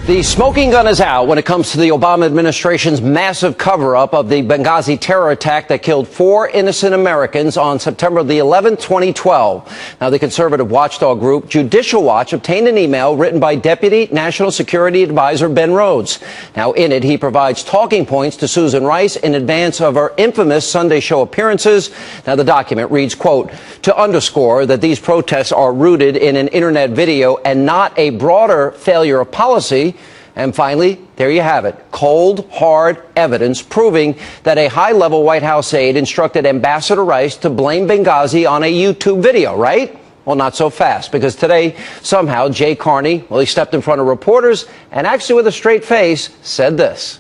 The smoking gun is out when it comes to the Obama administration's massive cover-up of the Benghazi terror attack that killed 4 innocent Americans on September the 11th, 2012. Now, the conservative watchdog group Judicial Watch obtained an email written by Deputy National Security Advisor Ben Rhodes. Now, in it, he provides talking points to Susan Rice in advance of her infamous Sunday show appearances. Now, the document reads, quote, to underscore that these protests are rooted in an internet video and not a broader failure of policy. And finally, there you have it, cold, hard evidence proving that a high-level White House aide instructed Ambassador Rice to blame Benghazi on a YouTube video, right? Well, not so fast, because today, somehow, Jay Carney, well, he stepped in front of reporters and actually with a straight face said this.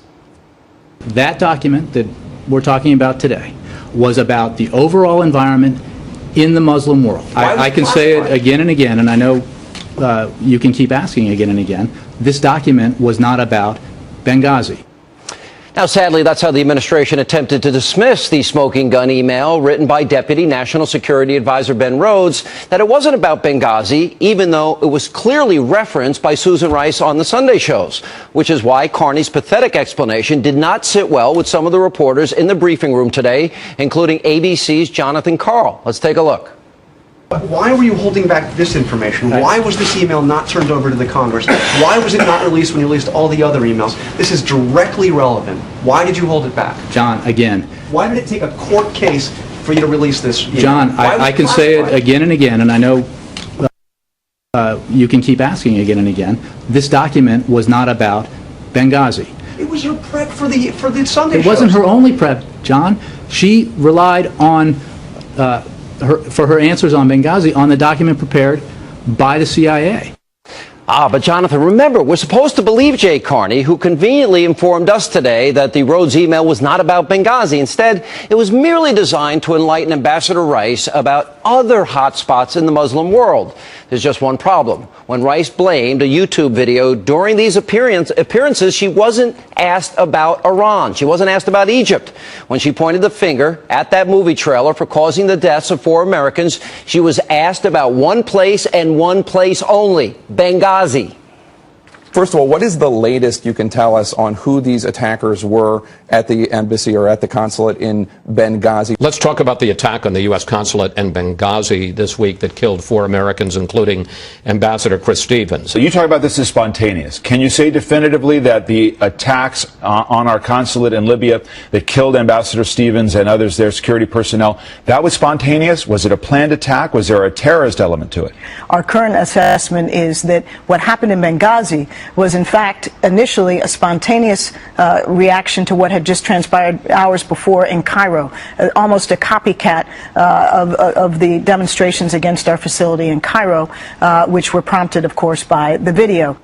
That document that we're talking about today was about the overall environment in the Muslim world. I can say it again and again, and I know you can keep asking again and again. This document was not about Benghazi. Now, sadly, that's how the administration attempted to dismiss the smoking gun email written by Deputy National Security Advisor Ben Rhodes, that it wasn't about Benghazi, even though it was clearly referenced by Susan Rice on the Sunday shows, which is why Carney's pathetic explanation did not sit well with some of the reporters in the briefing room today, including ABC's Jonathan Karl. Let's take a look. Why were you holding back this information? Why was this email not turned over to the Congress? Why was it not released when you released all the other emails? This is directly relevant. Why did you hold it back? John, again. Why did it take a court case for you to release this email? John, I can say it again and again, and I know you can keep asking again and again. This document was not about Benghazi. It was her prep for the Sunday shows. It wasn't her only prep, John. She relied on for her answers on Benghazi on the document prepared by the CIA. But Jonathan, remember, we're supposed to believe Jay Carney, who conveniently informed us today that the Rhodes email was not about Benghazi. Instead, it was merely designed to enlighten Ambassador Rice about other hotspots in the Muslim world. There's just one problem. When Rice blamed a YouTube video during these appearances, she wasn't asked about Iran. She wasn't asked about Egypt. When she pointed the finger at that movie trailer for causing the deaths of 4 Americans, she was asked about one place and one place only, Benghazi. First of all, what is the latest you can tell us on who these attackers were at the embassy or at the consulate in Benghazi? Let's talk about the attack on the U.S. consulate in Benghazi this week that killed 4 Americans, including Ambassador Chris Stevens. So you talk about this as spontaneous. Can you say definitively that the attacks on our consulate in Libya that killed Ambassador Stevens and others, their security personnel, that was spontaneous? Was it a planned attack? Was there a terrorist element to it? Our current assessment is that what happened in Benghazi was in fact initially a spontaneous reaction to what had just transpired hours before in Cairo, almost a copycat of the demonstrations against our facility in Cairo, which were prompted, of course, by the video.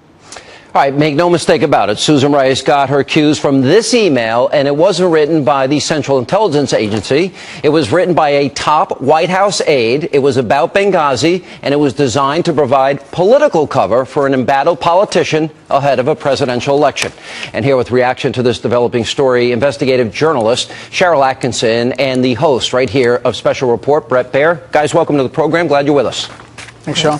All right, make no mistake about it. Susan Rice got her cues from this email, and it wasn't written by the Central Intelligence Agency. It was written by a top White House aide. It was about Benghazi, and it was designed to provide political cover for an embattled politician ahead of a presidential election. And here with reaction to this developing story, investigative journalist Sharyl Attkisson and the host right here of Special Report, Bret Baier. Guys, welcome to the program. Glad you're with us. Thanks, Sean.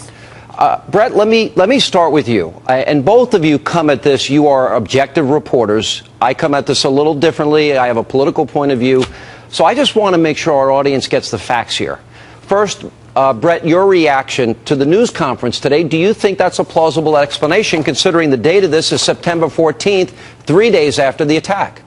Bret, let me start with you. And both of you come at this, you are objective reporters. I come at this a little differently. I have a political point of view. So I just want to make sure our audience gets the facts here. First, Bret, your reaction to the news conference today, do you think that's a plausible explanation, considering the date of this is September 14th, 3 days after the attack?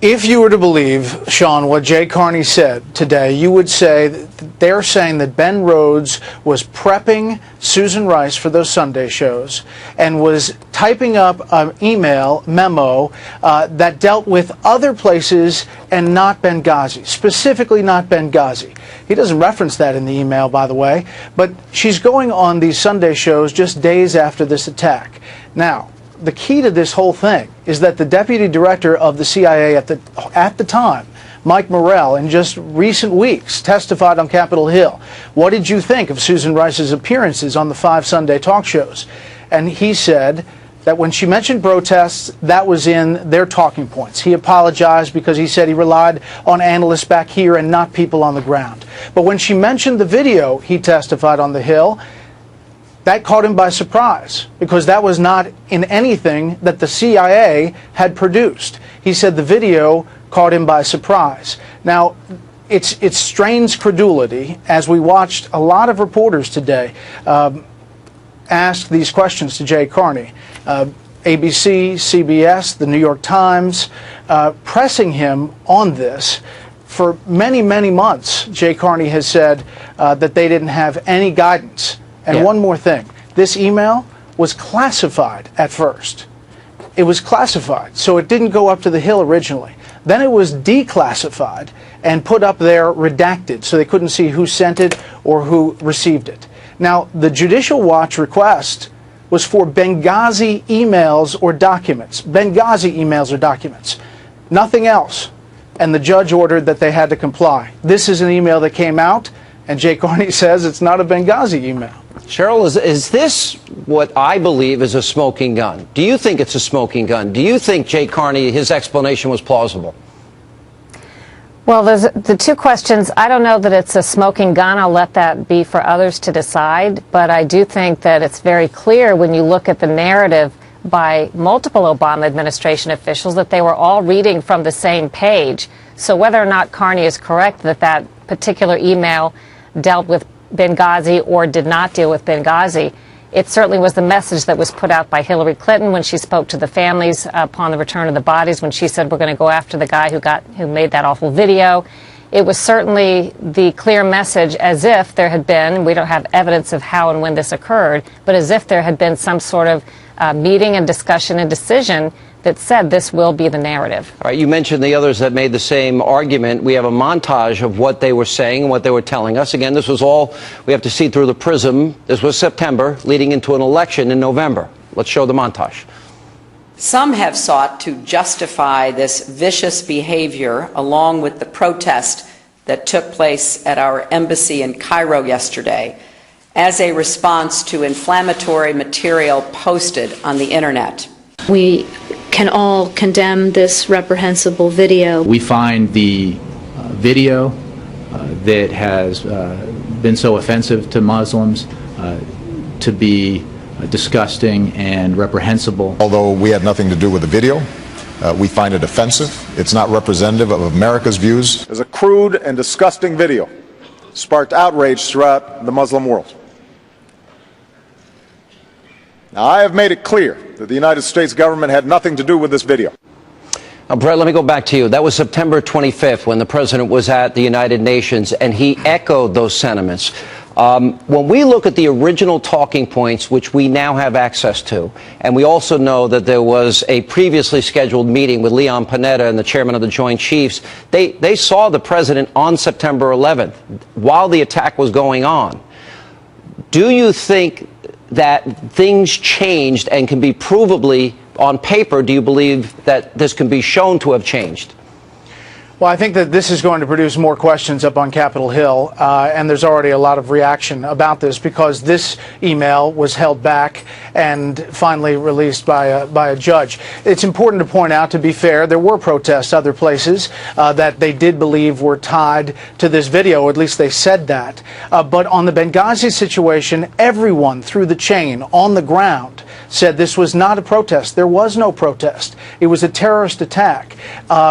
If you were to believe, Sean, what Jay Carney said today, you would say that they're saying that Ben Rhodes was prepping Susan Rice for those Sunday shows and was typing up an email memo that dealt with other places and not Benghazi, specifically not Benghazi. He doesn't reference that in the email, by the way, but she's going on these Sunday shows just days after this attack. Now, the key to this whole thing is that the deputy director of the CIA at the time, Mike Morrell, in just recent weeks testified on Capitol Hill. What did you think of Susan Rice's appearances on the 5 Sunday talk shows? And he said that when she mentioned protests, that was in their talking points. He apologized because he said he relied on analysts back here and not people on the ground. But when she mentioned the video, he testified on the Hill, That caught him by surprise because that was not in anything that the CIA had produced. He said the video caught him by surprise. Now, it strains credulity as we watched a lot of reporters today ask these questions to Jay Carney. ABC, CBS, the New York Times, pressing him on this. For many, many months, Jay Carney has said that they didn't have any guidance. And one more thing, this email was classified at first. It was classified, so it didn't go up to the Hill originally. Then it was declassified and put up there redacted, so they couldn't see who sent it or who received it. Now, the Judicial Watch request was for Benghazi emails or documents. Benghazi emails or documents. Nothing else. And the judge ordered that they had to comply. This is an email that came out, and Jay Carney says it's not a Benghazi email. Cheryl, is this what I believe is a smoking gun? Do you think it's a smoking gun? Do you think Jay Carney, his explanation was plausible? Well, there's the two questions. I don't know that it's a smoking gun. I'll let that be for others to decide. But I do think that it's very clear when you look at the narrative by multiple Obama administration officials that they were all reading from the same page. So whether or not Carney is correct that that particular email dealt with Benghazi or did not deal with Benghazi, it certainly was the message that was put out by Hillary Clinton when she spoke to the families upon the return of the bodies, when she said we're going to go after the guy who made that awful video. It was certainly the clear message, as if there had been, we don't have evidence of how and when this occurred, but as if there had been some sort of meeting and discussion and decision that said this will be the narrative. All right, you mentioned the others that made the same argument. We have a montage of what they were saying and what they were telling us. Again, this was all we have to see through the prism. This was September, leading into an election in November. Let's show the montage. Some have sought to justify this vicious behavior along with the protest that took place at our embassy in Cairo yesterday as a response to inflammatory material posted on the internet. We can all condemn this reprehensible video. We find the video that has been so offensive to Muslims to be disgusting and reprehensible. Although we had nothing to do with the video, we find it offensive. It's not representative of America's views. It was a crude and disgusting video. Sparked outrage throughout the Muslim world. Now, I have made it clear that the United States government had nothing to do with this video. Now, Brett, let me go back to you. That was September 25th when the president was at the United Nations, and he echoed those sentiments. When we look at the original talking points, which we now have access to, and we also know that there was a previously scheduled meeting with Leon Panetta and the chairman of the Joint Chiefs, they saw the president on September 11th while the attack was going on. Do you think that things changed and can be provably on paper? Do you believe that this can be shown to have changed? Well, I think that this is going to produce more questions up on Capitol Hill, and there's already a lot of reaction about this because this email was held back and finally released by a judge. It's important to point out, to be fair, there were protests other places that they did believe were tied to this video, or at least they said that. But on the Benghazi situation, everyone through the chain on the ground said this was not a protest. There was no protest. It was a terrorist attack.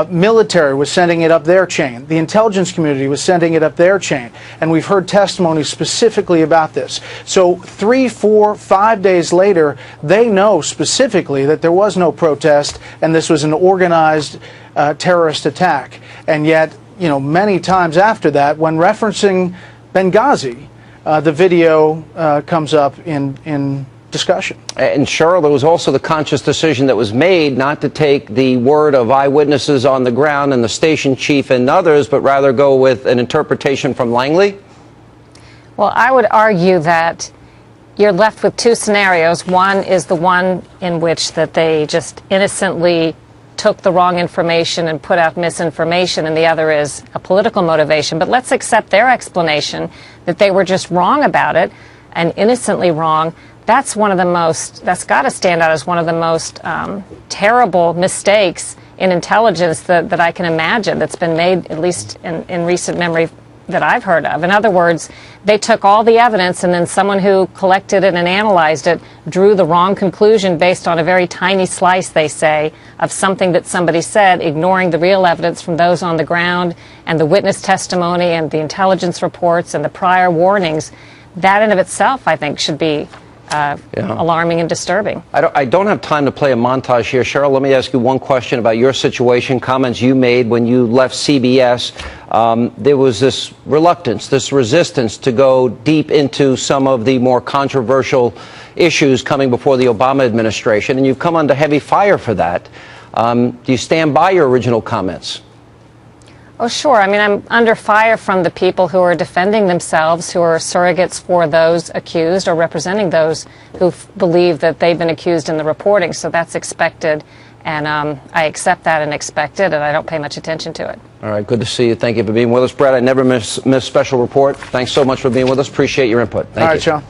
Military was sending it up their chain. The intelligence community was sending it up their chain. And we've heard testimony specifically about this. So 3, 4, 5 days later, they know specifically that there was no protest and this was an organized terrorist attack. And yet, you know, many times after that, when referencing Benghazi, the video comes up in discussion. And Cheryl, there was also the conscious decision that was made not to take the word of eyewitnesses on the ground and the station chief and others, but rather go with an interpretation from Langley? Well, I would argue that you're left with two scenarios. One is the one in which that they just innocently took the wrong information and put out misinformation, and the other is a political motivation. But let's accept their explanation that they were just wrong about it and innocently wrong. That's one of the most, that's got to stand out as one of the most terrible mistakes in intelligence that I can imagine that's been made, at least in recent memory, that I've heard of. In other words, they took all the evidence, and then someone who collected it and analyzed it drew the wrong conclusion based on a very tiny slice, they say, of something that somebody said, ignoring the real evidence from those on the ground and the witness testimony and the intelligence reports and the prior warnings. That in of itself, I think, should be alarming and disturbing. I don't have time to play a montage here. Sharyl, let me ask you one question about your situation, comments you made when you left CBS. There was this reluctance, this resistance to go deep into some of the more controversial issues coming before the Obama administration, and you've come under heavy fire for that. Do you stand by your original comments? Oh, sure. I mean, I'm under fire from the people who are defending themselves, who are surrogates for those accused or representing those who believe that they've been accused in the reporting. So that's expected, and I accept that and expect it, and I don't pay much attention to it. All right, good to see you. Thank you for being with us, Brett. I never miss special report. Thanks so much for being with us. Appreciate your input. Thank you. All right, Sean.